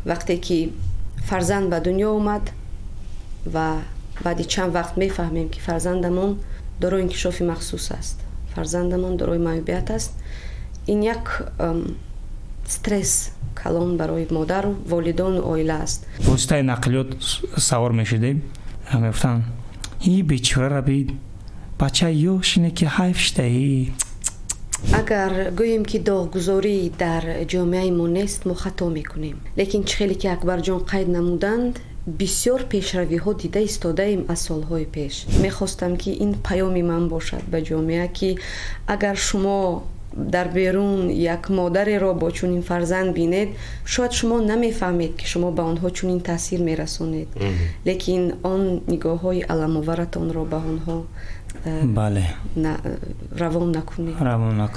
وقتی که فرزند به دنیا اومد و بعد چند وقت میفهمیم که فرزندمون دارای انکشاف مخصوص است، فرزندمون دارای معیوبیت است، این یک استرس کلان برای مادر و والدان و عائله است. واسطه نقلیات سوار میشدیم، همه گفتن این بیچاره را بید بچه یوشینه که حیف شده. اگر گوییم که داغگذاری در جامعه ما نیست ما خطا میکنیم، لیکن خیلی که اکبر جان قید نمودند بسیار پیشروی ها دیده ایستاده ایم از سالهای پیش. میخواستم که این پیامی من باشد به جامعه که اگر شما در بیرون یک مادر را با چنین فرزند بینید شاید شما نمیفهمید که شما به آنها چنین تاثیر میرسونید، لیکن آن نگاه های علم‌آورتان را به آنها بله روان نکنید.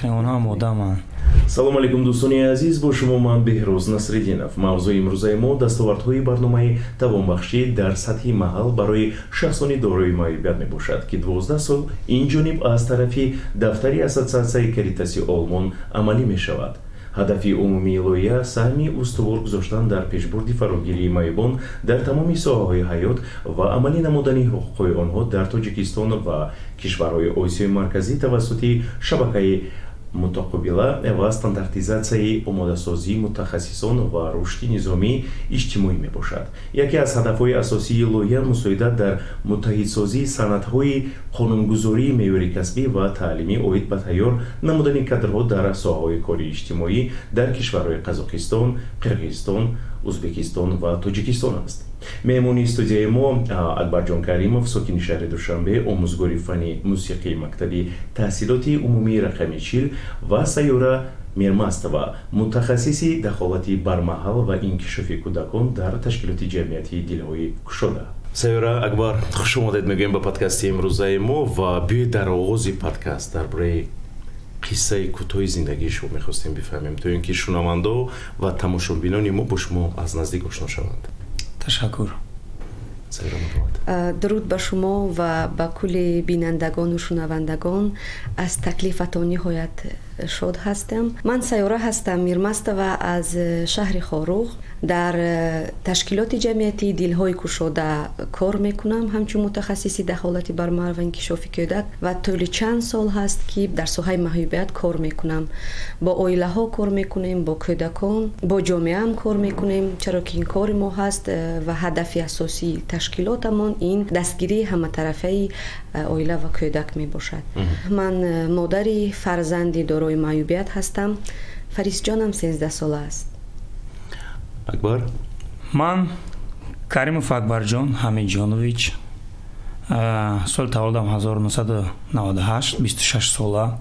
آنها هم آدم‌اند. салом алейкум дӯстони азиз, бо шумо ман беҳроз Насриддинов. мавзӯи имрӯзаи мо дастовардҳои барномаи тавонбахшӣ дар сатҳи маҳал барои шахсони дорои маъюбият мебошад ки 12 сол инҷониб аз тарафи дафтари ассотсиатсияи каритаси олмон амалӣ мешавад. ҳадафи умумии лоиҳа саҳми устувор гузоштан дар пешбурди фарогирии маъюбон дар тамоми соҳаҳои ҳаёт ва амалӣ намудани ҳуқуқҳои онҳо дар Тоҷикистон ва кишварҳои Осиёи марказӣ тавассути шабакаи мутақобила ва стандартизатсияи омодасозии мутахассисон ва рушди низомии иҷтимоӣ мебошад. яке аз ҳадафҳои асосии лоиҳа мусоидат дар муттаҳидсозии санадҳои қонунгузории меъёри касбӣ ва таълимӣ оид ба тайёр намудани кадрҳо дар соҳаҳои кори иҷтимоӣ дар кишварҳои Қазоқистон, Қирғизистон, Ӯзбекистон ва Тоҷикистон аст. меҳмони студияи мо Акбарҷон Каримов, сокини шаҳри Душанбе, омӯзгори фанни мусиқии мактаби таҳсилоти умумии рақами 40 ва Сайёра Мирмастова, мутахассиси дахолати бармаҳал ва инкишофи кӯдакон дар ташкилоти ҷамъияти Дилҳои кушода. Сайёра, Акбар, хуш омадед мегӯем ба подкасти имрӯзаи мо ва биёед дар оғози подкаст дар бораи қиссаи кӯтоҳи зиндагии шумо мехостем бифаҳмем, то ин ки шунавандо ва тамошобинони мо бо шумо аз наздик ошно шаванд. ташаккур. درود به شما و به کل بینندگان و شنوندگان. از تکلیفتان نهایت شاد هستم. من سیاره هستم میرمستова از شهر خاروغ. در تشکیلات جمعیتی دلهای کشاده کار میکنم همچون متخصص دخالت برمرد و انکشاف کودک و طول چند سال هست که در ساحه محیوبیت کار میکنم. با عائله ها کار میکنیم، با کودکان، با جامعه هم کار میکنیم، چرا که این کار ما هست و هدف اساسی تشکیلاتمان این دستگیری همه طرفه عائله و کودک می باشد. من مادری فرزندی دارای معیوبیت هستم. فریس جانم 13 ساله است. Акбар? Ман Каримов Акбарҷон Ҳамидҷонович, соли таваллудам 1998, 26 сола,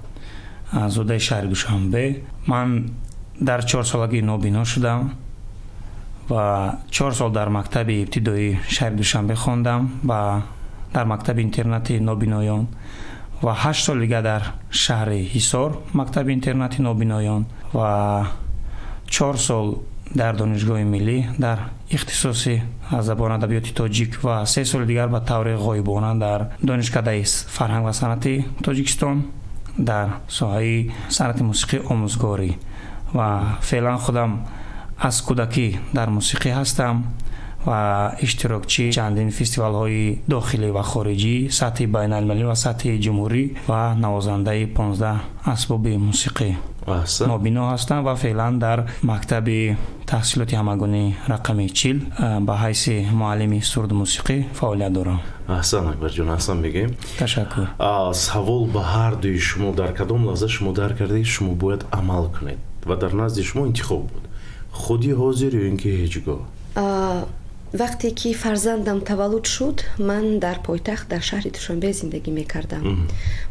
зодаи шаҳри Душанбе. Ман дар 4 солагӣ нобино шудам ва 4 сол дар мактаби ибтидоии шаҳри Душанбе хондам ва дар мактаби интернати нобиноён ва 8 сол дига дар шаҳри Ҳисор мактаби интернати нобиноён ва 4 сол дар донишгоҳи миллӣ дар ихтисоси забон адабиёти тоҷик ва 3 соли дигар ба таври ғоибона дар донишкадаи фарҳанг ва санъати Тоҷикистон дар соҳаи санъати мусиқӣ омӯзгорӣ ва феълан худам аз кӯдакӣ дар мусиқӣ ҳастам ва иштирокчи чандин фестивалҳои дохилӣ ва хориҷӣ, сатҳи байналмилалӣ ва сатҳи ҷумҳурӣ ва навозандаи 15 асбоби мусиқӣ нобино ҳастам ва феълан дар мактаби таҳсилоти ҳамагунии рақами 40 ба ҳайси муаллими сурду мусиқӣ фаъолият дорам. аҳсан Акбарҷон, аҳсан мегӯем. Ташаккур. Савол ба ҳар дуи шумо, дар кадом лаҳза шумо дарк кардед шумо бояд амал кунед ва дар назди шумо интихоб буд? худи ҳозир ё ин ки ҳеҷ гоҳ? وقتی که فرزندم تولد شد من در پایتخت در شهر دوشنبه زندگی میکردم.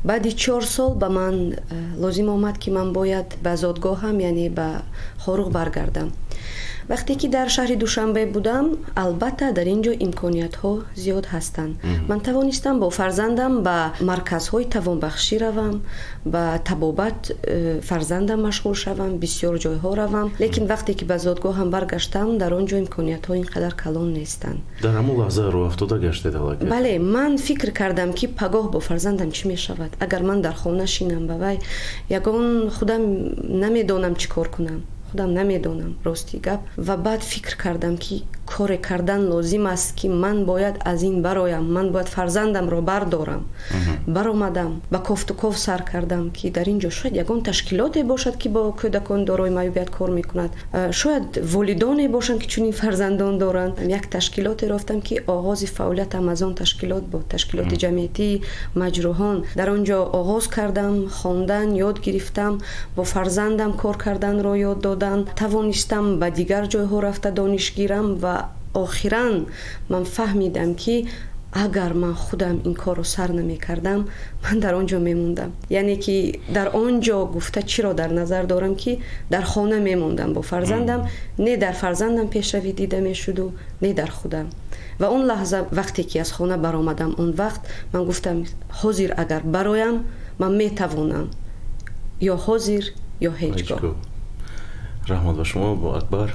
بعد 4 سال به من لازم آمد که من باید به زادگاهم یعنی به خاروغ برگردم. وقتی که در شهر دوشنبه بودم البته در اینجا امکانیت ها زیاد هستند. من توانستم با فرزندم به مرکزهای توانبخشی روم، به طبابت فرزندم مشغول شوم، بسیار جایها روم، لیکن وقتی که به زادگاهم برگشتم در آنجا امکانیت ها اینقدر کلان نیستند. در همون لحظه رو افتاده گشتید علاقه؟ بله، من فکر کردم که پگاه با فرزندم چی می شود اگر من در خانه شینم به وی یگان خودم نمیدانم چی کار کنم. خودم نمیدونم راستی گپ و بعد فکر کردم که کار کردن لازم است که من باید از این برایم، من باید فرزندم رو بردارم. برآمدم با کوفت و کوف سر کردم که در اینجا شاید یگان تشکیلاتی باشد که با کودکان دارای معیوبیت کار میکند، شاید والدانی باشند که چنین فرزندان دارند. یک تشکیلاتی رفتم که آغاز فعالیتم از آن تشکیلات با تشکیلات جمعیتی مجروحان در آنجا آغاز کردم. خواندن یاد گرفتم، با فرزندم کار کردن را یاد دادن، توانستم به دیگر جایها رفته دانش گیرم و آخراً من فهمیدم که اگر من خودم این کار رو سر نمی کردم من در آنجا میموندم. یعنی که در آنجا گفته چی را در نظر دارم که در خانه میموندم با فرزندم، نه در فرزندم پیشروی دیده میشد و نه در خودم. و اون لحظه وقتی که از خانه برآمدم اون وقت من گفتم حاضر اگر برایم من میتوانم، یا حاضر یا هیچگاه. رحمت با شما. با اکبر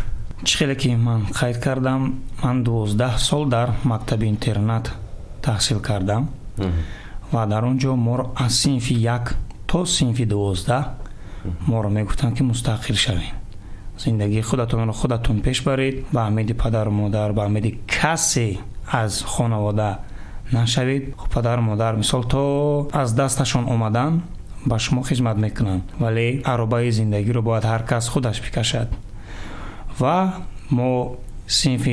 چی خیلی که من قید کردم، من 12 سال در مکتب اینترنت تحصیل کردم و در اونجا ما رو از صنف 1 تا صنف 12 ما رو میگفتن که مستقل شوین، زندگی خودتون رو خودتون پیش برید، با امید پدر و مادر، با امید کسی از خانواده نشوید. پدر و مادر مثال تو از دستشون اومدن با شما خدمت میکنن، ولی عربه زندگی رو باید هر کس خودش بکشد. و ما صنف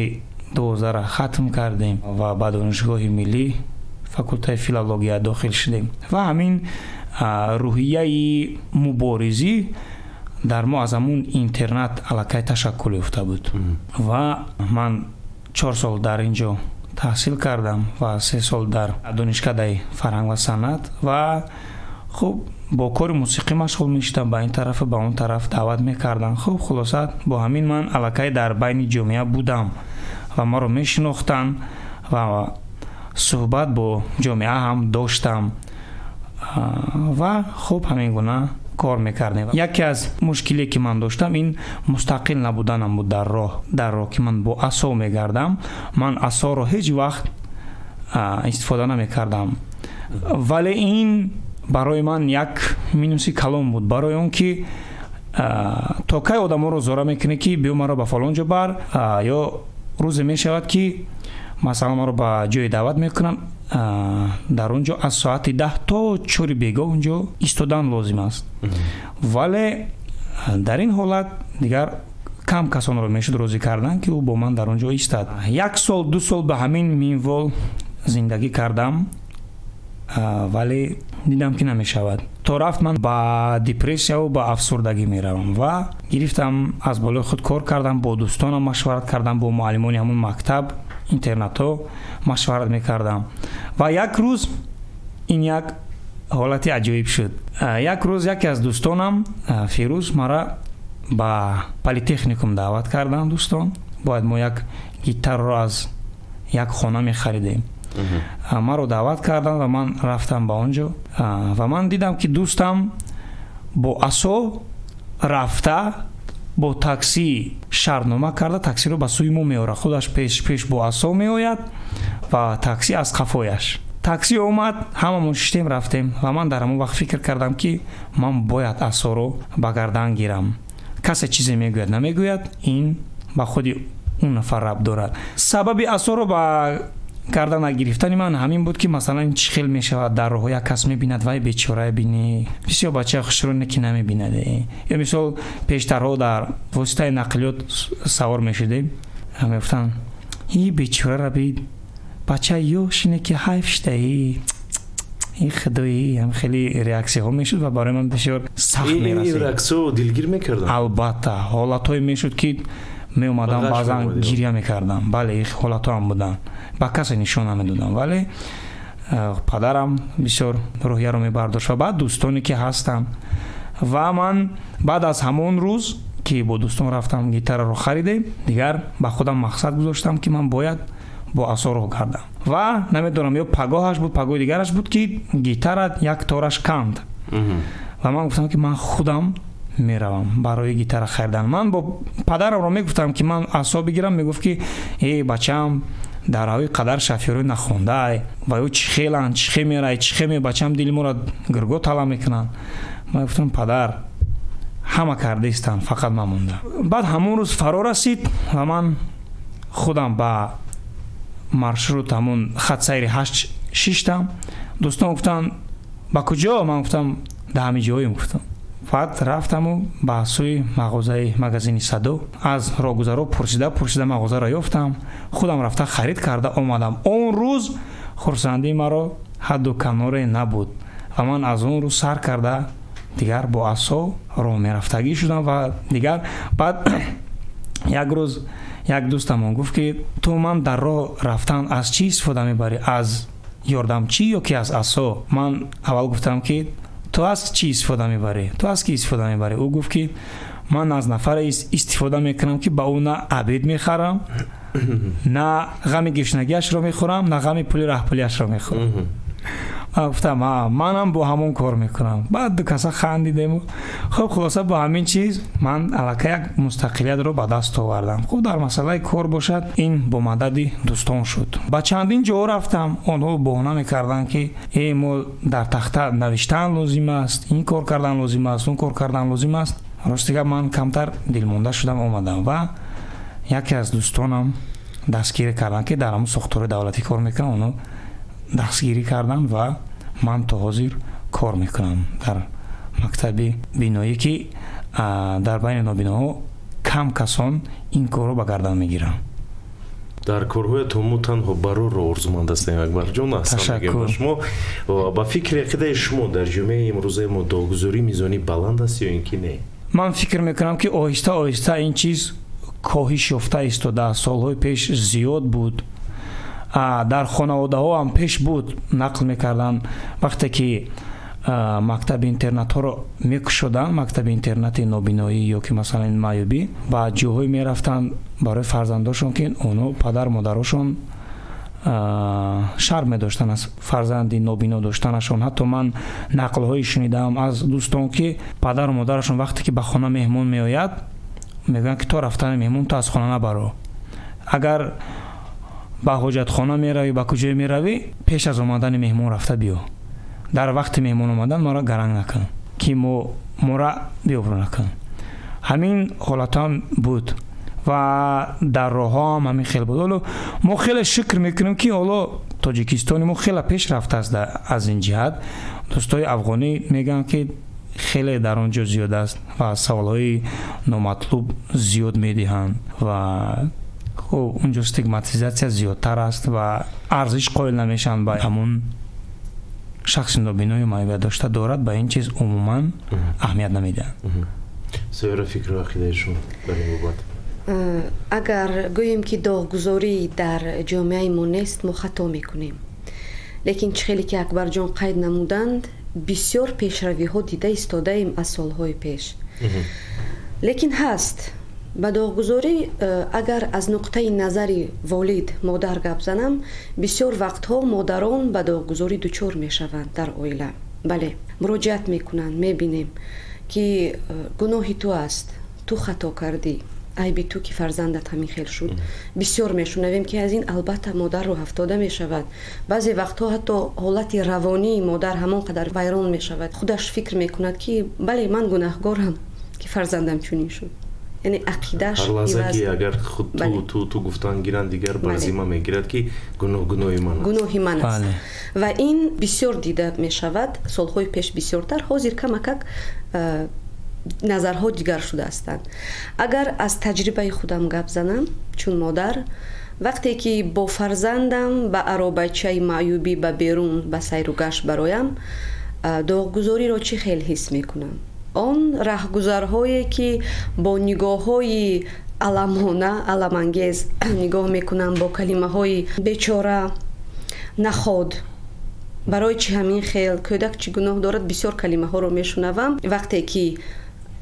12 را ختم کردیم و به دانشگاه ملی فاکولته فیلولوژی داخل شدیم و همین روحیه مبارزی در ما از همون اینترنت علاقه تشکل یافته بود و من 4 سال در اینجا تحصیل کردم و 3 سال در دانشکده فرهنگ و صنعت و خب با کار موسیقی مشغول میشدم، با این طرف با اون طرف دعوت میکردن. خب خلاصت با همین من علاقه در بین جامعه بودم و ما رو میشناختن و صحبت با جامعه هم داشتم و خب همین گونه کار میکردیم. یکی از مشکلی که من داشتم این مستقل نبودنم بود در راه که من با عصا میگردم. من عصا رو هیچ وقت استفاده نمیکردم، ولی این برای من یک مینوسی کلام بود، برای اون که تا کی آدم رو زوره میکنه که بیا مرا به فلان جا بر، یا روز میشود که مثلا ما رو به جای دعوت میکنن در اونجا از ساعت 10 تا 4 بیگاه اونجا ایستادن لازم است. ولی در این حالت دیگر کم کسان رو میشد روزی کردن که او با من در اونجا ایستاد. 1 سال 2 سال به همین منوال زندگی کردم، ولی دیدم که نمیشود. تا رفت من با دیپرسیا و با افسردگی میروم و گرفتم از بالای خود کار کردم، با دوستانم مشورت کردم، با معلمان همون مکتب اینترنت ها مشورت میکردم و یک روز این یک حالتی عجیب شد. یک روز یکی از دوستانم فیروز مرا با پلیتکنیکم دعوت کردن. دوستان باید ما یک گیتار رو از یک خانه میخریدیم. ما رو دعوت کردن و من رفتم با اونجا و من دیدم که دوستم با عصا رفته با تاکسی شرطنامه کرده، تاکسی رو به سوی ما میاره، خودش پیش با عصا میآید و تاکسی از قفایش. تاکسی اومد، هممون شدیم رفتیم و من در همون وقت فکر کردم که من باید عصا رو به گردن گیرم. کسی چیزی میگوید نمیگوید، این با خود اون نفر ربط دارد. سبب عصا رو به گردن گرفتن من همین بود که مثلا این چی خیل میشود در راه یک کس میبیند وای بیچاره بینی، بسیار بچه خوشرو که نمیبیند. یا مثلا پیشترها در واسطه نقلیات سوار میشدیم، همه گفتن این بیچاره را بید بچه یوشینه که حیف شده، این خدایی هم خیلی ریاکسی ها میشد و برای من بسیار سخت میرسید. این ریاکسی ها دلگیر میکردن؟ البته حالت های میشد که می اومدم بعضا گریه میکردم. بله این حالت ها هم بودن، با کسی نشون نمیدادم، ولی پدرم بسیار روحیه رو میبرداشت و بعد دوستانی که هستم و من بعد از همون روز که با دوستان رفتم گیتار رو خریدیم، دیگر با خودم مقصد گذاشتم که من باید با عصا رو گردم و نمیدونم یا پگاهش بود پگاه دیگرش بود که گیتار یک تارش کند و من گفتم که من خودم میروم برای گیتار خریدن. من با پدرم رو میگفتم که من عصا بگیرم، میگفت که ای بچم در هوای قدر شفیروی نخونده و او چی خیلن چی خیلی میره چی خیلی بچم دل ما را گرگو طلا میکنن. من گفتم پدر ҳама кардаистанд, фақат ман монда. Баъд ҳамон рӯз фаро расид ва ман худам ба маршрут ҳамон хатсайри 8-6 дӯстон гуфтанд ба куҷо? Ман гуфтам да ҳами ҷоим гуфтам. баъд рафтаму ба сӯи мағозаи магазини Садо аз роҳгузаро пурсида мағозаро ёфтам, худам рафта харид карда омадам. Он рӯз хурсандии маро ҳадду каноре набуд ва ман аз он рӯз сар карда дигар бо асо роҳ мерафтагӣ шудам ва дигар. баъд як рӯз як дӯстамон гуфт ки ту ман дар роҳ рафтан аз чӣ истифода мебарӣ, аз ёрдамчӣ ё ки аз асо? Ман аввал гуфтам ки ту аз чӣ истифода мебарӣ, ту аз кӣ истифода мебарӣ? Ӯ гуфт ки ман аз нафаре истифода мекунам ки ба ӯ на абед мехарам, на ғами гишнагиашро мехӯрам, на ғами пули раҳпулиашро мехӯрам. ман гуфтам манам бо ҳамон кор мекунам. баъд ду каса хандидему. хуб хулоса бо ҳамин чиз ман аллакай як мустақилиятро ба даст овардам. хуб дар масъалаи кор бошад, ин бо мадади дӯстон шуд. ба чандин ҷо рафтам, онҳо боҳона мекарданд ки мо дар тахта навиштан лозим аст, ин кор кардан лозим аст, он кор кардан лозим аст. ростига ман камтар дилмонда шудам омадам ва яке аз дӯстонам дастгирӣ карданд ки дар ҳамон сохтори давлатӣ кор мекунам. онҳо дастгирӣ карданд ва ман то ҳозир кор мекунам дар мактаби биноӣ ки дар байни нобиноҳо кам касон ин корро ба гардан мегиранд. дар корҳоятон мо танҳо барорро орзуманд ҳастем. Акбарҷон, аслан мегем ба шумо. ба фикри ақидаи шумо дар ҷомеаи имрӯзаи мо догузорӣ мизони баланд аст ё ин ки не? Ман фикр мекунам ки оҳиста оҳиста ин чиз коҳиш ёфта истода. солҳои пеш зиёд буд. дар хонаводаҳо ҳам пеш буд. нақл мекарданд вақте ки мактаби интернатҳоро мекушоданд, мактаби интернати нобиноӣ ё ки масалан маъюбӣ, ба ҷоҳое мерафтанд барои фарзандошон ки онҳо падар модарошон шарм медоштанд аз фарзанди нобино доштанашон. ҳатто ман нақлҳои шунидаам аз дӯстон ки падару модарашон вақте ки ба хона меҳмон меояд мегӯянд ки то рафтани меҳмон то аз хона набаро. агар ба ҳоҷатхона меравӣ, ба куҷое меравӣ, пеш аз омадани меҳмон рафта биё. дар вақти меҳмон омадан моро гаранг накун ки мора биёбрӯ накун. ҳамин ҳолатам буд ва дар роҳҳо ҳам ҳамин хел буд. ҳоло мо хеле шукр мекунем ки ҳоло тоҷикистони мо хеле пеш рафтааст аз ин ҷиҳат. дӯстои афғонӣ мегӯянд ки хеле дар он ҷо зиёд аст ва саволҳои номатлуб зиёд медиҳанд ва اونجا استیگماتیزاسیا زیادتر است و ارزش قائل نمیشن به همون شخص نابینای معیوب داشته دارد به این چیز عموما اهمیت نمیدن. سویر فکر و عقیده شما در این بابت؟ اگر گوییم که داغگذاری در جامعه ما نیست ما خطا میکنیم. لیکن چخیلی که اکبر جان قید نمودند بسیار پیشروی ها دیده ایستاده ایم از سالهای پیش. لیکن هست با داغگذاری اگر از نقطه نظری والد مادر گپ زنم بسیار وقتها مادران با داغگذاری دچار میشوند در عائله. بله مراجعت میکنند میبینیم که گناهی تو است، تو خطا کردی، عیبی تو که فرزندت همین خیل شد. بسیار میشنویم که از این البته مادر رو افتاده میشود. بعضی وقتها حتی حالت روانی مادر همان قدر ویران میشود. خودش فکر میکند که بله من گناهکارم که فرزندم چنین شد. یعنی عقیده‌اش هر لحظه که اگر خود تو گفتن گیرند دیگر بر ذمه میگیرد که گناهی من است. و این بسیار دیده میشود. سالهای پیش بسیارتر حاضر کمک نظرها دیگر شده هستند. اگر از تجربه خودم گپ زنم چون مادر وقتی که با فرزندم به عربچه معیوبی به بیرون به سیر و گشت برایم داغگذاری را چی خیلی حس میکنم. آن رهگذرهایی که با نگاه‌های علم‌انگیز نگاه میکنم، با کلمه‌های بیچاره نخود برای چه همین خیل کودک چه گناه دارد بسیار کلمه‌ها رو میشنوم. وقتی که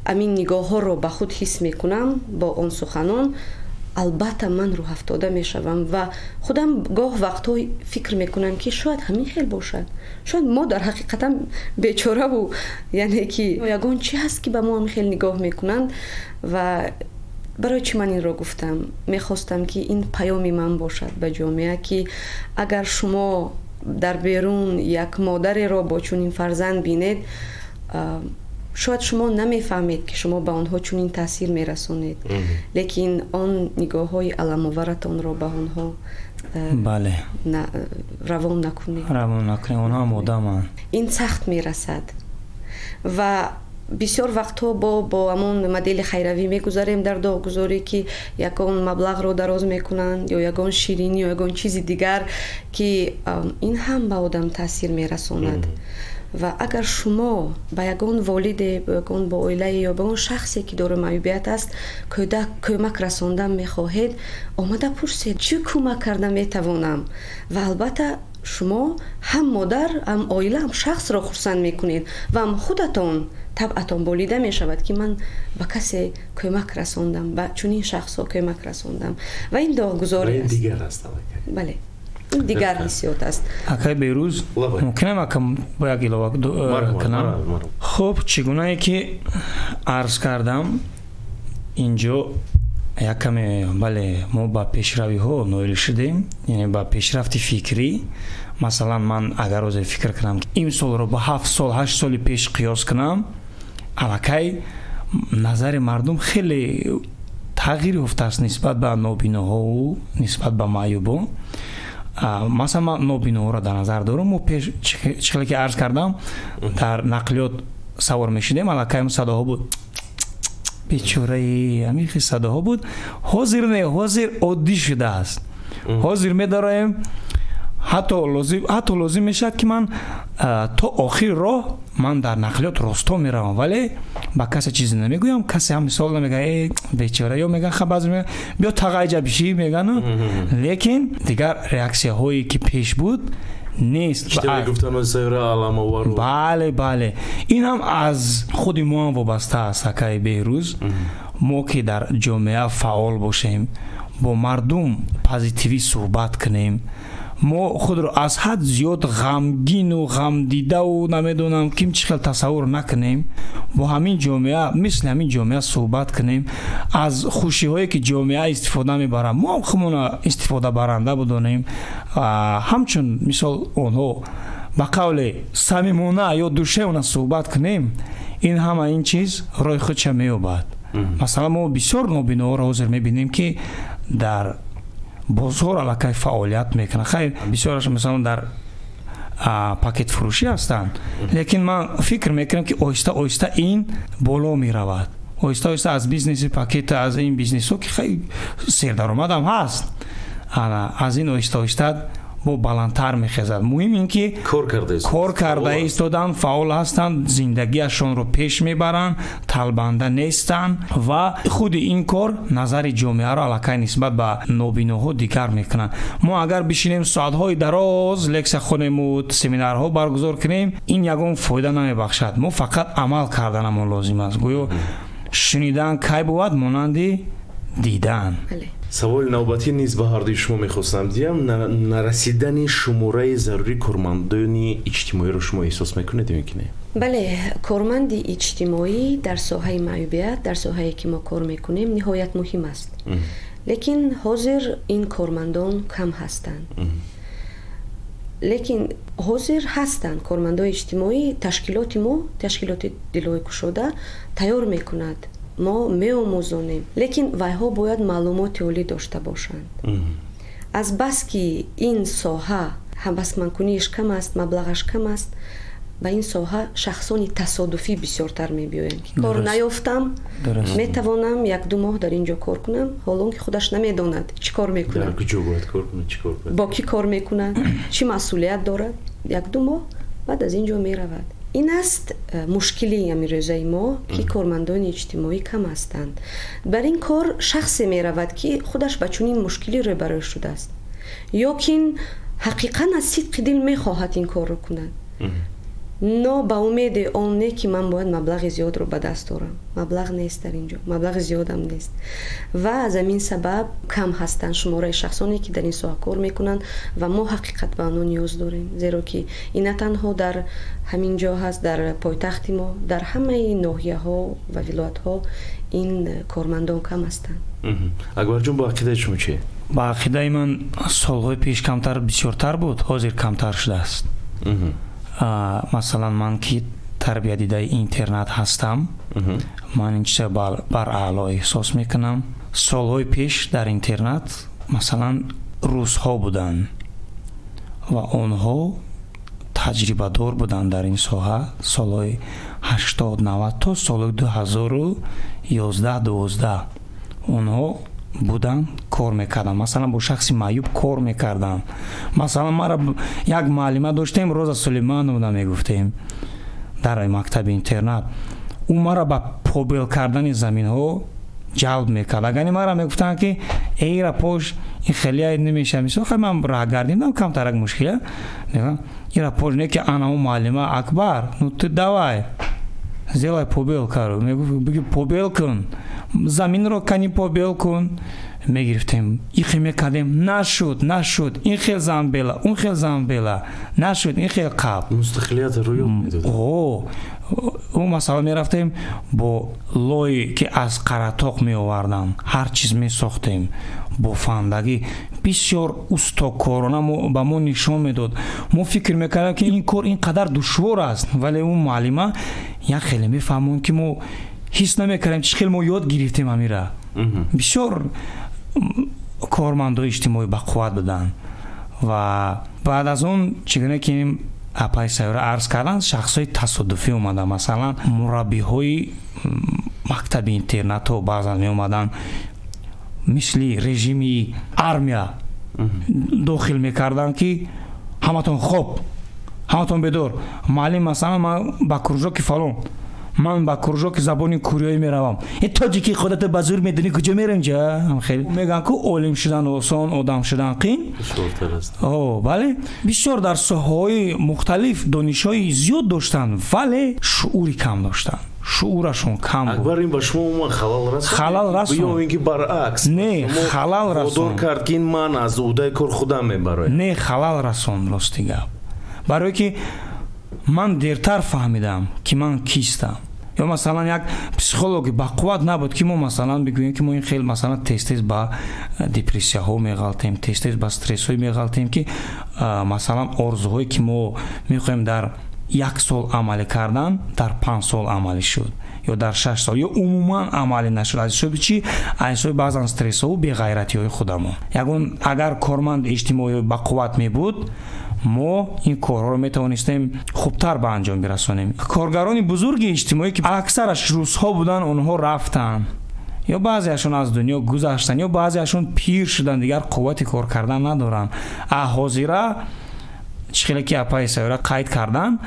همین نگاه‌ها رو به خود حس میکنم با اون سخنان البته من رو افتاده میشوم و خودم گاه وقتا فکر میکنم که شاید همین خیل باشد، شاید ما در حقیقتا بیچاره و یعنی که یگان چی هست که به ما همین خیل نگاه میکنند و برای چی من این رو گفتم؟ میخواستم که این پیامی من باشد به جامعه که اگر شما در بیرون یک مادری را با چنین فرزند بینید شاید شما نمیفهمید که شما به آنها چنین تاثیر میرسونید، لیکن آن نگاه های علم‌آورتان را به آنها بله روان نکنید. آنها هم آدم‌اند. این سخت میرسد و بسیار وقتها با همون مدل خیروی میگذاریم در داغگذاری که یکان مبلغ رو دراز میکنن یا یکان شیرینی یا یکان چیز دیگر که این هم به آدم تاثیر میرساند. و اگر شما به یکان والد، به یکان با عائله یا به اون شخصی که داره معیوبیت است کمک رساندن میخواهید، آمده پرسید چه کمک کردن میتوانم و البته شما هم مادر هم عائله هم شخص را خرسند میکنید و هم خودتان طبعتان بولیده می شود که من به کسی کمک رساندم، به چنین شخص ها کمک رساندم و این داغگذاری است. دیگر است. بله این دیگر حسیات است. اکای بیروز ممکنه ما با یک علاوه کنم. خب چگونه ای که عرض کردم اینجا یکم بله ما با پیشروی ها نویل شدیم، یعنی با پیشرفت فکری. مثلا من اگر روز فکر کنم این سال رو با 7 سال 8 سال پیش قیاس کنم، الکی نظر مردم خیلی تغییر یافته است نسبت به نابیناها و نسبت به معیوبان. مثلا من نابیناها را در نظر دارم و پیش چقدر که عرض کردم در نقلیات سوار میشدیم، الکی صداها بود بیچاره همین صداها بود. حاضر نه، حاضر عادی شده است. حاضر می‌داریم حتی لازم میشه که من تا آخر راه من در نقلیات راستا میروم، ولی با کسی چیزی نمیگویم. کسی هم مثال نمیگه ای بیچاره، یا میگن خب میگه بیا تقایجه بشی میگن، لیکن دیگر ریاکسیه هایی که پیش بود نیست. چطوری گفتن از سیر علم‌آور؟ بله این هم از خود ما هم وابسته است. اکای بهروز ما که در جامعه فعال باشیم، با مردم پوزیتیوی صحبت کنیم، ما خود رو از حد زیاد غمگین و غم دیده و نمیدونم کیم چقدر تصور نکنیم، با همین جامعه مثل همین جامعه صحبت کنیم، از خوشی هایی که جامعه استفاده میبرم ما هم خودمون استفاده برنده بدونیم، همچون مثال اونها با قول صمیمانه یا دوشیانه صحبت کنیم، این همه این چیز رای خودش مییابد. مثلا ما بسیار نابینا را حاضر میبینیم که در بازار علاقه فعالیت میکنه، خیلی بسیارش مثلا در پاکت فروشی هستند، لیکن من فکر میکنم که آهسته آهسته این بالا میرود، آهسته آهسته از بیزنس پاکت، از این بیزنس ها که خیلی سردرآمد هم هست، از این آهسته آهسته با بلندتر میخیزد. مهم این که کار کرده ایستادن، فعال هستند، زندگیشون رو پیش میبرن، طلبنده نیستن و خود این کار نظر جامعه را علاقه نسبت به نابیناها دیگر میکنن. ما اگر بشینیم ساعتهای دراز لکس خونیم و سمینارها برگزار کنیم، این یگان فایده نمیبخشد. ما فقط عمل کردنمون لازم است. گویا شنیدن کی بود مانندی دیدن. سوال نوبتی نیز به هر دوی شما میخواستم دیم، نرسیدن شماره ضروری کارمندان اجتماعی رو شما احساس میکنید یا نه؟ بله، کارمند اجتماعی در ساحه معیوبیت، در ساحه‌ای که ما کار میکنیم نهایت مهم است، لیکن حاضر این کارمندان کم هستند. لیکن حاضر هستند کارمندان اجتماعی، تشکیلات ما، تشکیلات دلای گشاده تیار میکند، ما می‌آموزانیم، لیکن ویها باید معلومات عالی داشته باشند. از بس که این ساحه هوسمندکنیش کم است، مبلغش کم است، به این ساحه شخصانی تصادفی بسیارتر می‌بیایند که کار نیافتم، میتوانم 1-2 ماه در اینجا کار کنم، حالا که خودش نمیداند چی کار میکنه، در کجا باید کار کنه، چی کار کنه، با کی کار میکنه، چی مسئولیت دارد، 1-2 ماه بعد از اینجا میرود. این است مشکلی امروزه ما که کارمندان اجتماعی کم هستند. بر این کار شخصی می رود که خودش با چنین مشکلی روبرو شده است، یا که حقیقا از صدق دل می خواهد این کار رو کند، نه با امید آنه که من باید مبلغ زیاد رو به دست دارم. مبلغ نیست در اینجا، مبلغ زیاد هم نیست و از همین سبب کم هستند شماره شخصانی که در این ساحه کار میکنند و ما حقیقت به آنها نیاز داریم، زیرا که این تنها در همین جا هست، در پایتخت ما، در همه ناحیه ها و ولایت ها این کارمندان کم هستند. اکبر جون با عقیده شما چیه؟ با عقیده من سالهای پیش کمتر بسیارتر بود، حاضر کمتر شده است. مثلا من که тарбиядидаи интернат ҳастам. ман ин чиза баръаъло эҳсос мекунам. солҳои пеш дар интернат масалан русҳо буданд ва онҳо таҷрибадор буданд дар ин соҳа. солҳои 80-90 то соли 2011-12 онҳо буданд, кор мекарданд. масалан бо шахси маъюб кор мекарданд. масалан мара як муаллима доштем, Роза Сулеймановна мегуфтем дар мактаби интернат. ӯ мара ба побел кардани заминҳо ҷалб мекард. агани мара мегуфтанд ки эйра пош ин хелия немеша мисол хай ман раҳгардидам камтарак мушкила ира пош не ки анаҳу муаллима акбар ну ты давай сделай побел кару мегуфт побел кун заминро кани побел кун. мегирифтем ихе мекардем нашуд ин хел замбела он хел замбела нашуд ин хел қаб мустақилият рӯёб медод. ӯ масалан мерафтем бо лои ки аз қаратоқ меовардам ҳар чиз месохтем бо фандагӣ бисёр устокорона ба мо нишон медод. мо фикр мекардем ки ин кор ин қадар душвор аст, вале ӯ муаллима як хеле мефаҳмон ки мо ҳис намекардем чӣ хел мо ёд гирифтем амира. бисёр кормандои иҷтимоӣ ба қувват буданд ва баъд аз он чӣ гуна ки апаи сайёра арз кардан шахсҳои тасодуфӣ омаданд. масалан мураббиҳои мактаби интернатҳо баъзан меомаданд мисли режими армия дохил мекарданд ки ҳаматон хоб ҳаматон бедор муаллим масалан ман ба кружоки фалон ман ба кружоки забони кӯриёӣ меравам ин тоҷики худату ба зур медонӣ куҷо мерем ҷа хеле мегӯянд ку олим шудан осон одам шудан қин бале бисёр дар соҳаҳои мухталиф донишҳои зиёд доштанд вале шуури кам доштанд. шуурашон кам буд. акбар ин ба шумо умуман халал расон ё ин ки баръакс не халал расон водор кард ки ин ман аз уҳдаи кор худам мебароям. не халал расон рости гап барое ки ман дертар фаҳмидам ки ман кистам. ё масалан як психологи ба қувват набуд ки мо масалан бигӯем ки мо ин хел масалан тез ба депрессияҳо меғалтем, тез ба стрессҳо меғалтем ки масалан орзуҳое ки мо мехоҳем дар 1 сол амалӣ кардан дар 5 сол амалӣ шуд ё дар 6 сол ё умуман амалӣ нашуд. аз ҳисоби чӣ? аз ҳисоби баъзан стрессҳоу беғайратиҳои худамон. ягон агар корманд иҷтимоӣ ба қувват мебуд мо ин корҳоро метавонистем хубтар ба анҷом бирасонем. коргарони бузурги иҷтимоӣ ки аксараш русҳо буданд онҳо рафтанд ё баъзеашон аз дунё гузаштанд ё баъзеашон пир шуданд дигар қуввати кор кардан надоранд. ҳозира чӣ хеле ки апаи сайёра қайд кардан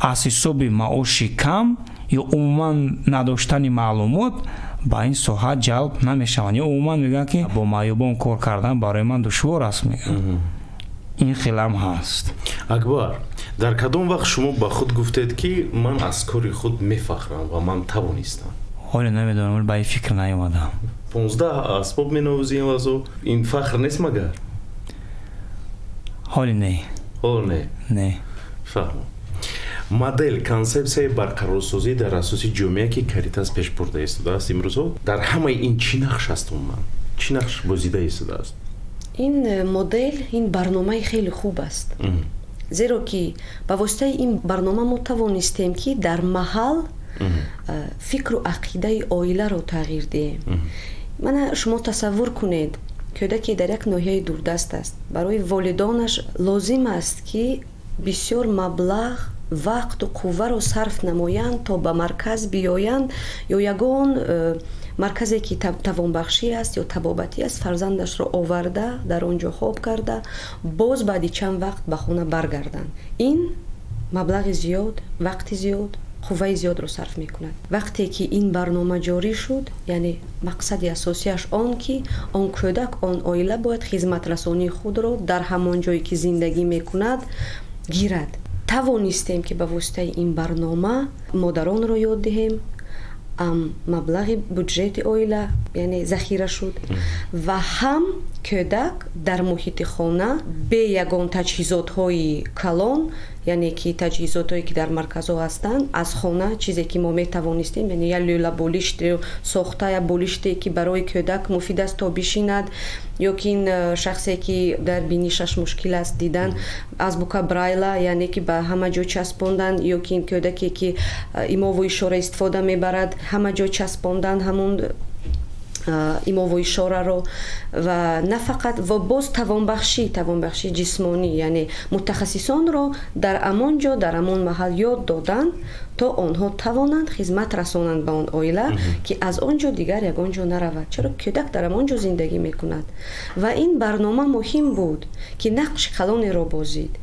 аз ҳисоби маоши кам ё умуман надоштани маълумот ба ин соҳа ҷалб намешаванд ё умуман мегӯянд ки бо маъюбон кор кардан барои ман душвор аст мегӯянд. ин хелам ҳаст. акбар дар кадом вақт шумо ба худ гуфтед ки ман аз кори худ мефахрам ва ман тавонистам? ҳоле намедонам ба ин фикр наёмадам. 15 асбоб меновизем азо ин фахр нест магар? ҳоле не не фаҳмам. модель консепсияи барқарорсозӣ дар асоси ҷомеа ки Каритас пеш бурда истодааст имрӯзҳо дар ҳамаи ин чӣ нақш аст умуман? чӣ нақш бозида истодааст? ин модел ин барномаи хеле хуб аст. зеро ки ба воситаи ин барнома мо тавонистем ки дар маҳал фикру ақидаи оиларо тағйир диҳем. мана шумо тасаввур кунед кӯдаке дар як ноҳияи дурдаст аст. барои волидонаш лозим аст ки бисёр маблағ вақту қувваро сарф намоянд то ба марказ биёянд ё ягон марказе ки тавонбахшӣ аст ё табобатӣ аст фарзандашро оварда дар он ҷо хоб карда боз баъди чанд вақт ба хона баргарданд. ин маблағи зиёд, вақти зиёд, қувваи зиёдро сарф мекунад. вақте ки ин барнома ҷорӣ шуд, яъне мақсади асосияш он ки он кӯдак, он оила бояд хизматрасонии худро дар ҳамон ҷое ки зиндагӣ мекунад гирад. тавонистем ки ба воситаи ин барнома модаронро ёд диҳем маблағи буҷети оила яъне захира шуд ва ҳам кӯдак дар муҳити хона бе ягон таҷҳизотҳои калон یعنی که تجهیزاتی که در مرکزها هستند از خانه چیزی که ما میتوانستیم، یعنی یا لوله بولیشت ساخته یا بولیشتی که برای کودک مفید است تا بشیند، یا که این شخصی که در بینیشش مشکل است دیدن آزموکا برایلا، یعنی که به همه جا چسباندن، یا که این کودکی که ایما و اشاره استفاده میبرد همه جا چسباندن همون ایما و اشاره رو، و نه فقط و باز توانبخشی جسمانی، یعنی متخصصان رو در امان جا در امان محل یاد دادن تا آنها توانند خدمت رسانند به آن عائله که از آنجا دیگر یگان جا نرود، چرا کودک در امان جا زندگی میکند. و این برنامه مهم بود که نقش کلانی را بازید.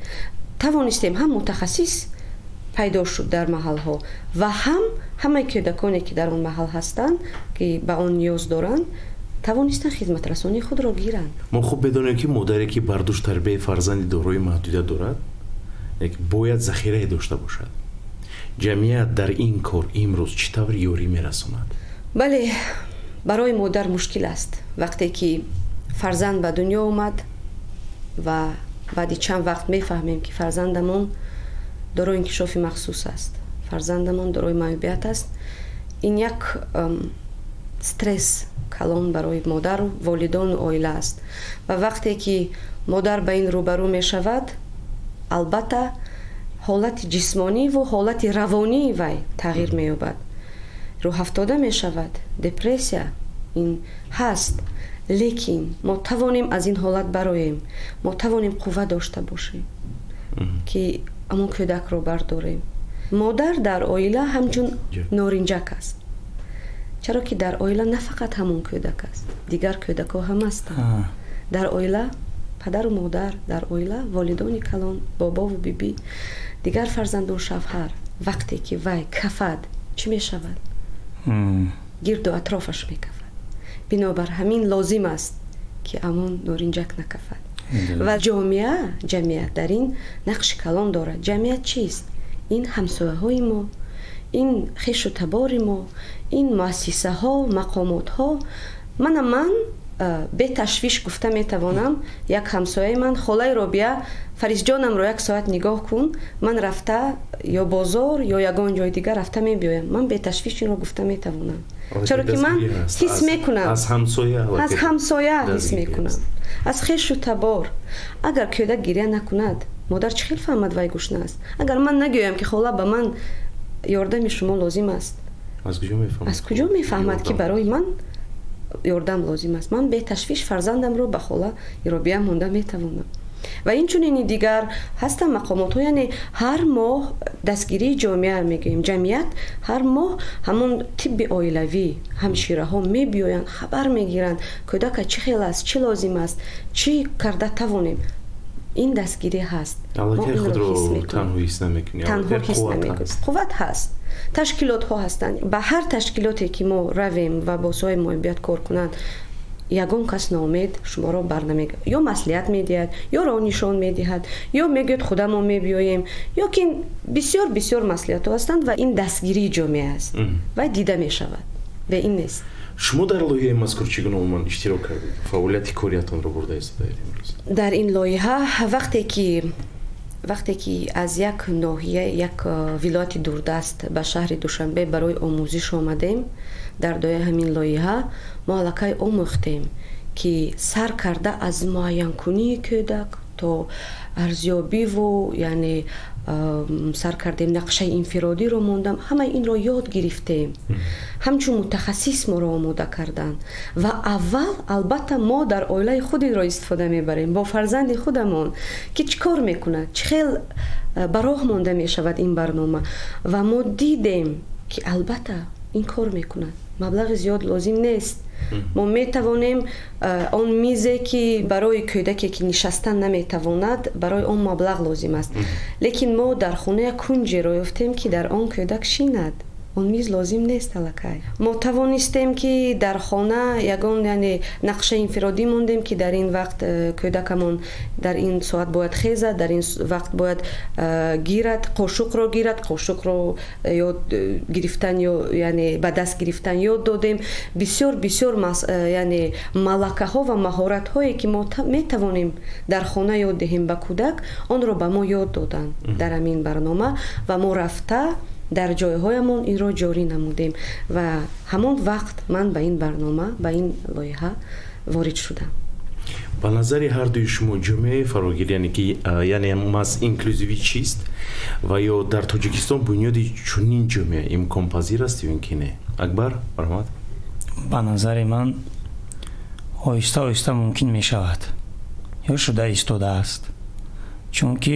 توانستیم هم متخصص پیدا شد در محل ها و همه کودکانی که در آن محل هستند که به آن نیاز دارند توانستن خدمت رسانی خود را گیرند. ما خوب بدانیم که مادری که برداشت تربیت فرزند دارای محدودیت دارد باید ذخیره داشته باشد. جمعیت در این کار امروز چطور یاری میرساند؟ بله، برای مادر مشکل است وقتی که فرزند به دنیا اومد و بعد چند وقت میفهمیم که فرزندمون دارای انکشاف مخصوص است، فرزندمون دارای معیوبیت است. این یک استرس کلان برای مادر و والدان و عائله است و وقتی که مادر به این روبرو می شود البته حالت جسمانی و حالت روانی وی تغییر می یابد، روح افتاده می شود، دپرسیا این هست. لیکن ما توانیم از این حالت براییم، ما توانیم قوت داشته باشیم که امون کودک رو برداریم. مادر در عائله همچون نارنجک است، چرا که در عائله نه فقط همون کودک است، دیگر کودک ها هم هستند. در عائله پدر و مادر، در عائله والدان کلان، بابا و بیبی، دیگر فرزندان شوهر. وقتی که وی کفد چی می شود؟ گرد و اطرافش می کفد. بنابر همین لازم است که امون نارنجک نکفد. و جمعیت در این نقش کلان دارد. جمعیت چیست؟ این همسایه های ما، این خویش و تبار ما، این مؤسسه ها، مقامات ها. من به تشویش گفته میتوانم یک همسایه من خاله رابعه فریز جانم رو یک ساعت نگاه کن، من رفته یا بازار یا یگان جای دیگر رفته میبیایم، من به تشویش این رو گفته میتوانم، چرا که من حس میکنم از همسایه حس میکنم، از خویش و تبار. اگر کودک گریه نکند مادر چه خیلی فهمد وای گوشنه است. اگر من نگویم که خاله به من یاردم شما لازم است، از کجا میفهمد که برای من یاردم لازم است؟ من به تشویش فرزندم رو به خاله رابعه مونده میتوانم. و این چون دیگر هستن مقامات ها، یعنی هر ماه دستگیری جامعه میگیم، جمعیت هر ماه همون طب عائلوی همشیره ها میبیاین خبر میگیرن کودک چه خیلی است، چه لازم است، چی کرده توانیم. این دستگیری هست. ما این رو تنها حس نمیکنیم، قوت هست. تشکیلات ها هستند، به هر تشکیلاتی که ما رویم و با سوی معیوبیت کار کنند یگان کس ناامید شما را برنمیگه، یا مصلحت میدهد یا راه نشان میدهد یا میگوید خودمون میبیاییم، یا که بسیار بسیار مصلحت ها هستند و این دستگیری جامعه است و دیده میشود و این نیست. شما در لایحه مذکور چگونه عموما اشتراک کردید؟ فعالیت کاریتان رو برده ایستاده امروز؟ در این لایحه وقتی که از یک ناحیه یک ولایت دوردست به شهر دوشنبه برای آموزش آمدیم، در دایه همین لایحه ما علاقه آموختیم که سر کرده از معین کنی کودک تا ارزیابی و یعنی سر کردیم نقشه انفرادی رو موندم، همه این رو یاد گرفتیم. همچون متخصص ما رو آماده کردن و اول البته ما در عائله خودی را استفاده میبریم با فرزند خودمون که چی کار میکنه، چه خیل براه مونده میشود این برنامه و ما دیدیم که البته این کار میکنه، مبلغ زیاد لازم نیست. ما میتوانیم آن میزی که برای کودکی که نشستن نمیتواند برای آن مبلغ لازم است، لیکن ما در خانه کنجی را یافتیم که در آن کودک شیند он миз лозим нест алакай. мо тавонистем ки дар хона ягон яъне нақша инфиродӣ мондем ки дар ин вақт кӯдакамон дар ин соат бояд хезад, дар ин вақт бояд гирад, қошуқро гирад, қошуқро ёд гирифтан ё яъне ба даст гирифтан ёд додем. бисёр яъне малакаҳо ва маҳоратҳое ки мо метавонем дар хона ёд диҳем ба кӯдак, онро ба мо ёд доданд дар ҳамин барнома ва мо рафта дар ҷойҳоямон инро ҷорӣ намудем ва ҳамон вақт ман ба ин барнома, ба ин лоиҳа ворид шудам. ба назари ҳардуи шумо ҷомеаи фарогир яъне мас инклюзивӣ чист ва ё дар Тоҷикистон бунёди чунин ҷомеа имконпазир аст ё ин ки не? Акбар, марҳамат. ба назари ман оҳиста оҳиста мумкин мешавад ё шуда истодааст, чунки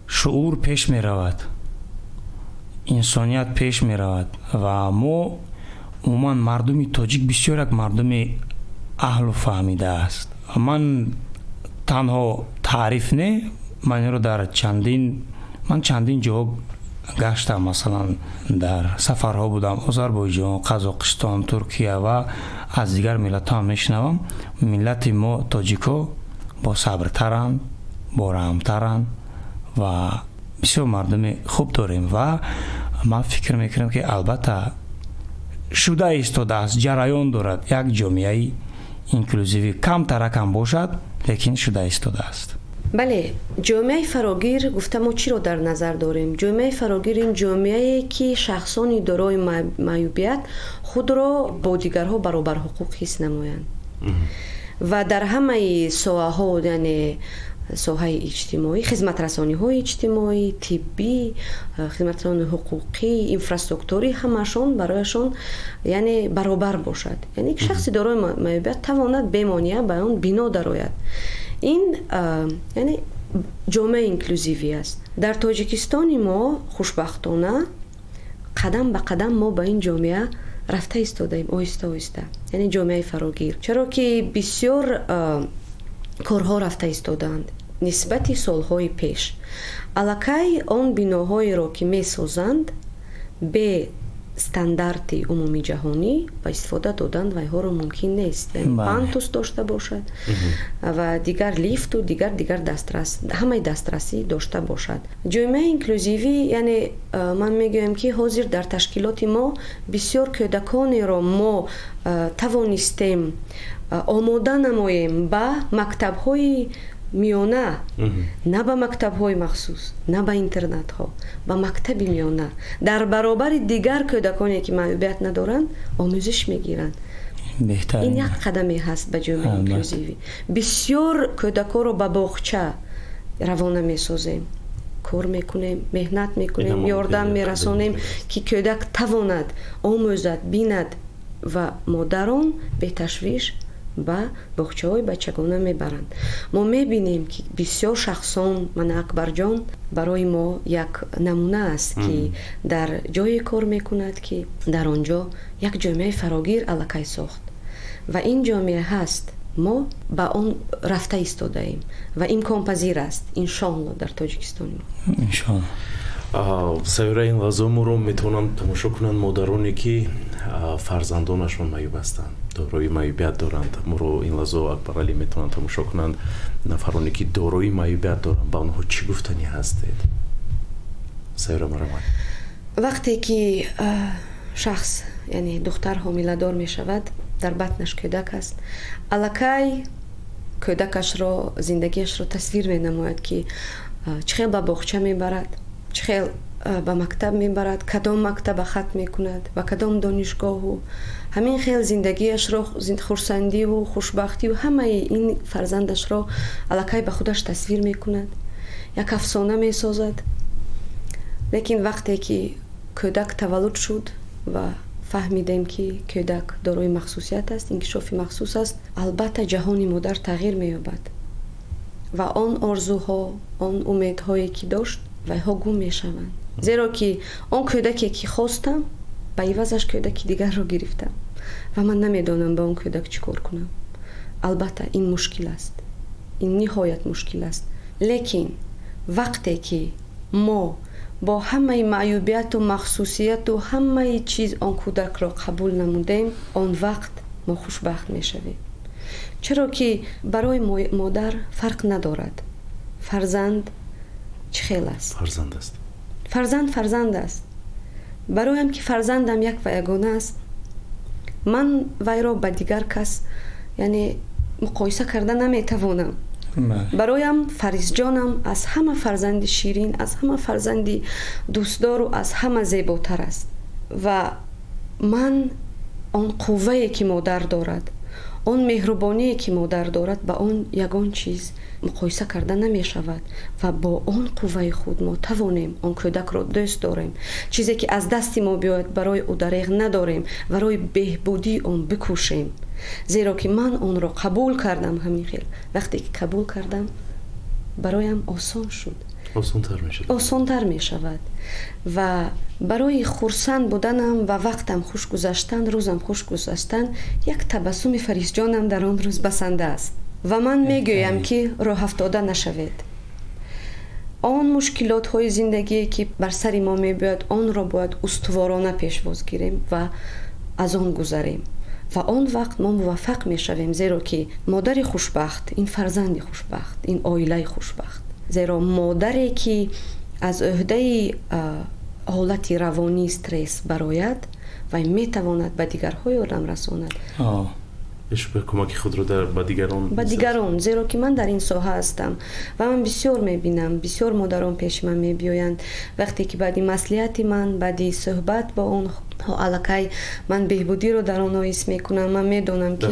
шуур пеш меравад, инсоният пеш меравад ва мо умуман мардуми тоҷик бисёр як мардуми аҳлу фаҳмидааст. ман танҳо таъриф не, ман инро дар чандин ҷо гаштам, масалан дар сафарҳо будам, Озарбойҷон, Қазоқистон, Туркия ва аз дигар миллатҳо мешунавам. миллати мо тоҷикҳо бо сабртаранд, бо раҳмтаранд ва бисёр мардуми хуб дорем ва ман фикр мекунам ки албатта шуда истодааст, ҷараён дорад. як ҷомеаи инклюзивӣ камтаракам бошад, лекин шуда истодааст. бале, ҷомеаи фарогир гуфта мо чиро дар назар дорем? ҷомеаи фарогир ин ҷомеае ки шахсони дорои маъюбият худро бо дигарҳо баробар ҳуқуқ ҳис намоянд ва дар ҳамаи соҳаҳо, яъне соҳаи иҷтимоӣ, хизматрасониҳои иҷтимоӣ, тиббӣ, хизматрасони ҳуқуқӣ, инфраструктурӣ, ҳамашон барояшон яъне баробар бошад. яъне шахси дорои маъюбият тавонад бемония ба он бино дарояд. ин яъне ҷомеаи инклюзивӣ аст. дар Тоҷикистони мо хушбахтона қадам ба қадам мо ба ин ҷомеа рафта истодаем, оҳиста оҳиста, яъне ҷомеаи фарогир, чаро ки бисёр корҳо рафта истодаанд нисбати солҳои пеш. аллакай он биноҳоеро ки месозанд бе стандарти умуми ҷаҳонӣ ба истифода додан ва иҳоро мумкин нест. пантус дошта бошад ва дигар лифту дигар дастрас, ҳамаи дастрасӣ дошта бошад. ҷомеаи инклюзивӣ, яъне ман мегӯям ки ҳозир дар ташкилоти мо бисёр кӯдаконеро мо тавонистем омода намоем ба мактабҳои миёна, на ба мактабҳои махсус, на ба интернатҳо, ба мактаби миёна. дар баробари дигар кӯдаконе ки маъюбият надоранд омӯзиш мегиранд. ин як қадаме ҳаст ба ҷомеаи инклюзивӣ. бисёр кӯдакоро ба боғча равона месозем, кор мекунем, меҳнат мекунем, ёрдам мерасонем ки кӯдак тавонад омӯзад, бинад ва модарон беташвиш ба боғчаҳои бачагона мебаранд. мо мебинем ки бисёр шахсон, мана Акбарҷон барои мо як намуна аст ки дар ҷое кор мекунад ки дар он ҷо як ҷомеаи фарогир аллакай сохт ва ин ҷомеа ҳаст. мо ба он рафта истодаем ва имконпазир аст иншоалло дар Тоҷикистони мо. иншоалло. сайёраи ин лаҳза моро метавонанд тамошо кунанд модароне ки фарзандонашон маъюб ҳастанд, дорои маъюбият доранд. моро ин лаҳза Акбаралӣ метавонанд тамошо кунанд нафароне ки дорои маъюбият доранд. ба онҳо чӣ гуфтанӣ ҳастед? сайёра марҳамат. вақте ки шахс, яъне духтар ҳомиладор мешавад, дар батнаш кӯдак аст, аллакай кӯдакашро, зиндагиашро тасвир менамояд ки чӣ хел ба боғча мебарад, чӣ хел ба мактаб мебарад, кадом мактаба хат мекунад ва кадом донишгоҳу, ҳамин хел зиндагиашро, хурсандиву хушбахтиву ҳамаи ин фарзандашро аллакай ба худаш тасвир мекунад, як афсона месозад. лекин вақте ки кӯдак таваллуд шуд ва фаҳмидем ки кӯдак дорои махсусият аст, инкишофи махсус аст, албатта ҷаҳони модар тағйир меёбад ва он орзуҳо, он умедҳое ки дошт вайҳо гум мешаванд. зеро ки он кӯдаке ки хостам, ба ивазаш кӯдаки дигарро гирифтам ва ман намедонам ба он кӯдак чӣ кор кунам. албатта ин мушкил аст, ин ниҳоят мушкил аст. лекин вақте ки мо با همه معیوبیت و مخصوصیت و همه چیز آن کودک را قبول نمودیم، آن وقت ما خوشبخت می شویم. چرا که برای مادر فرق ندارد. فرزند چه خیل است؟ فرزند است. فرزند است. برایم که فرزندم یک و یگانه است، من وی را با دیگر کس یعنی مقایسه کرده نمیتوانم. برایم فریس جانم از همه فرزند شیرین، از همه فرزند دوستدار و از همه زیباتر است. و من آن قوه‌ای که مادر دارد، آن مهربانی که مادر دارد، با آن یگان چیز مقایسه کرده نمی شود. و با آن قوه خود ما توانیم آن کودک را دوست داریم. چیزی که از دست ما بیاید برای او دریغ نداریم، برای بهبودی آن بکوشیم. زیرا که من آن را قبول کردم. همین خیل وقتی که قبول کردم برایم آسان شد، آسان‌تر می شود. و برای خرسند بودنم و وقتم خوش گذشتن، روزم خوش گذشتن، یک تبسم فریس جانم در آن روز بسنده است. و من میگویم که راه افتاده نشوید. آن مشکلات های زندگی که بر سر ما میباید، آن را باید استوارانه پیشواز گیریم و از آن گذریم. و آن وقت ما موفق میشویم، زیرا که مادر خوشبخت، این فرزند خوشبخت، این عائله خوشبخت. زیرا مادری که از عهده حالت روانی استرس برآید و میتواند به دیگرهای آدم رساند. به کمک خود رو به دیگران. زیرا که من در این ساحه هستم و من بسیار میبینم، بسیار مادران پیش من میبیایند وقتی که بعدی مصلحت من، بعدی صحبت با اون علاقه من بهبودی رو در آنها حس میکنم. من میدونم که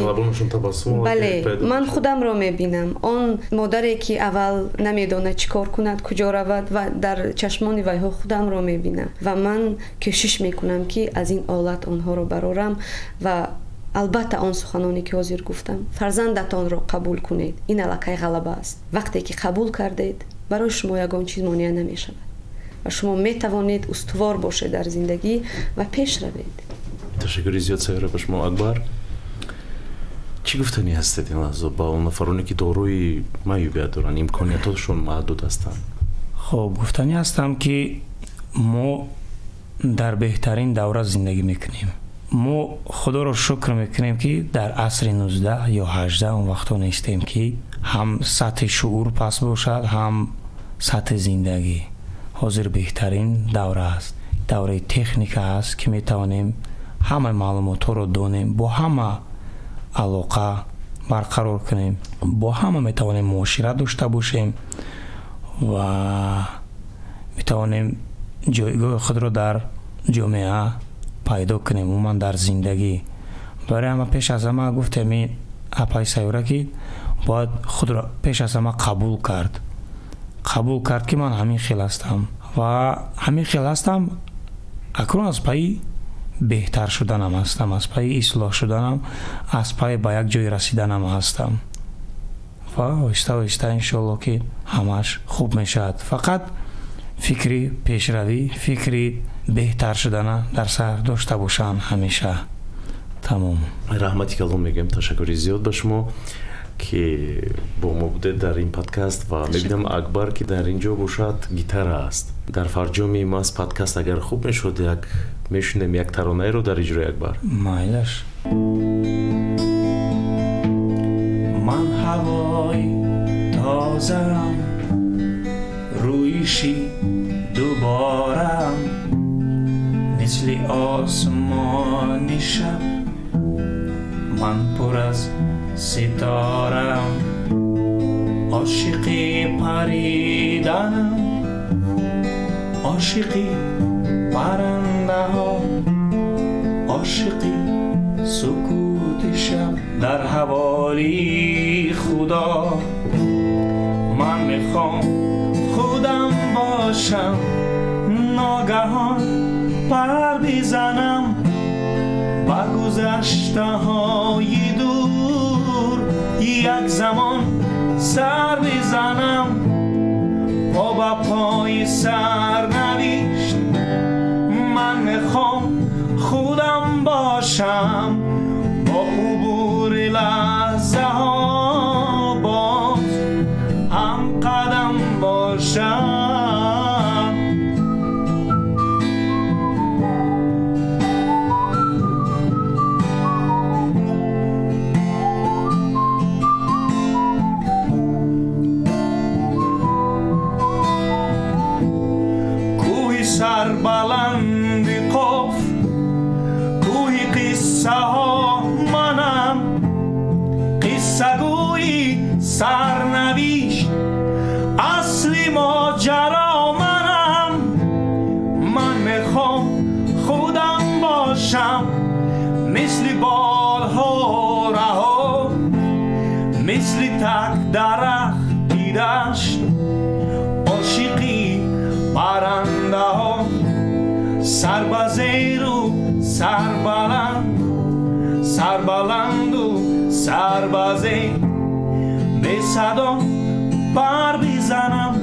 بله، من خودم رو میبینم. آن مادری که اول نمیدونه چیکار کند، کجا رود، و در چشمان ویها خودم رو میبینم و من کوشش میکنم که از این حالت آنها رو برارم. و البته آن سخنانی که حاضر گفتم، فرزندتان را قبول کنید، این علاقه غلبه است. وقتی که قبول کردید برای شما یگان چیز مانع نمی شود و شما می توانید استوار باشید در زندگی و پیش روید. تشکر زیاد سیاره به شما اکبر. چی گفتنی هستید این لحظه با اون نفرانی که داروی معیوبیت دارن، امکانیاتشون محدود هستن؟ خب گفتنی هستم که ما در بهترین دوره زندگی میکنیم. ما خدا رو شکر میکنیم که در عصر 19 یا 18 اون وقتا نیستیم که هم سطح شعور پس باشد، هم سطح زندگی. حاضر بهترین دوره است، دوره تکنیک است که میتوانیم همه معلومات رو دانیم، با همه علاقه برقرار کنیم، با همه میتوانیم معاشرت داشته باشیم و میتوانیم جایگاه خود رو در جامعه پیدا کنیم. من در زندگی برای همه پیش از همه گفتم این اپای سیاره که باید خود را پیش از همه قبول کرد که من همین خیل هستم و همین خیل هستم. اکنون از پای بهتر شدنم هستم، از پای اصلاح شدنم، از پای به یک جای رسیدنم هستم و آهسته انشالله که همش خوب میشد. فقط فکری پیشروی، فکری بهتر شدن در سر داشته باشن همیشه. تمام. رحمتی کلام میگم. تشکر زیاد به شما که با ما بوده در این پادکست و میبینم اکبر که در اینجا باشد گیتار است. در فرجام ما از پادکست اگر خوب میشد میشنیم یک ترانه رو در اجرای اکبر. مایلش. من هوای تازم رویشی دوبارم مثل آسمان شب، من پر از ستارم، عاشقی پریدنم، عاشقی پرنده ها، عاشقی سکوت شب در حوالی خدا. من میخوام خودم باشم، ناگهان پر بزنم با گذشته های دور، یک زمان سر بزنم پا با پای سرنوشت. من میخوام خودم باشم، با عبور لحظه ها باز هم قدم باشم. نوشت اصلی ماجرا منم. من میخوام خودم باشم مثل بالها رها، مثل تک درختی دشت عاشقی پرنده ها. سر بزیر و سر بلند، سر بلند و سر بزیر، به صدا پر بزنم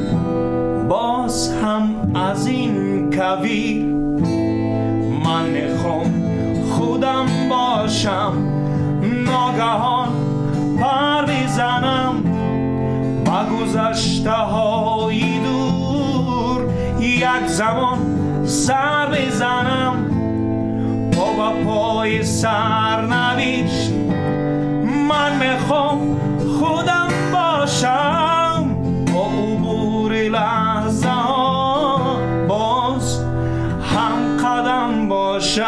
باز هم از این کویر. من میخوام خودم باشم ناگهان پر بزنم با گذشته های دور. یک زمان سر بزنم با پای سرنوشت. من میخوام خودم باشم با عبور لحظه ها باز هم قدم باشم.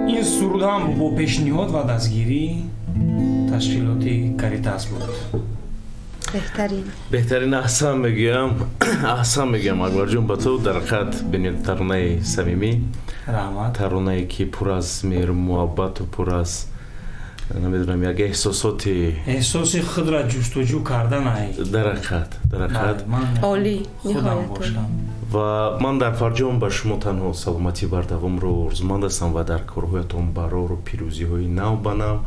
این سرود هم با پیشنهاد و دستگیری تشکیلاتی کاریتاس بود. بهترین احسان میگم اکبر جون با تو در خط بین ترانه صمیمی، رحمت، ترانه‌ای که پر از مهر محبت و پر از نمیدونم یک احساس خود را جستجو کردن در خط عالی خودم باشم. و من در فرجام با شما تنها سلامتی بر دوام رو آرزومند هستم و در کارهایتان برار و پیروزی‌های نو به نو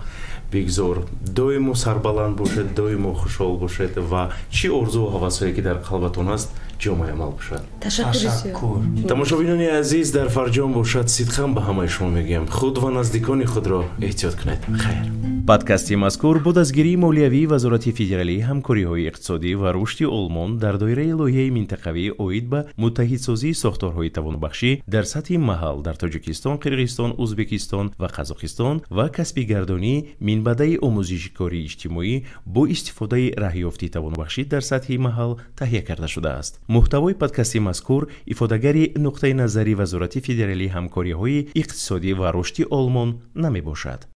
بگذار. دویم سربلند باشد، دویم خوشحال باشد و چی آرزو و هوسایی که در قلبتون هست جامعه عمل باشد. تشکر. تماشاچیان عزیز، در فرجام باشد صدقاً به همه شما میگم خود و نزدیکان خود را احتیاط کنید. خیر. پادکاستی مذکور با دستگیری مالیوی وزارت فدرالی همکاری‌های اقتصادی و رشد آلمان در دایره لایحه منطقوی اوید به متحدسازی ساختارهای توانبخشی در سطح محل در تاجیکستان، قرقیزستان، ازبکستان و قزاقستان و کسبی گردانی منبع آموزش کاری اجتماعی با استفاده راهیافتی توانبخشی در سطح محل تهیه کرده شده است. محتوای پادکاستی مذکور افاده‌گری نقطه نظری وزارت فدرالی همکاری‌های اقتصادی و رشد آلمان نمی باشد.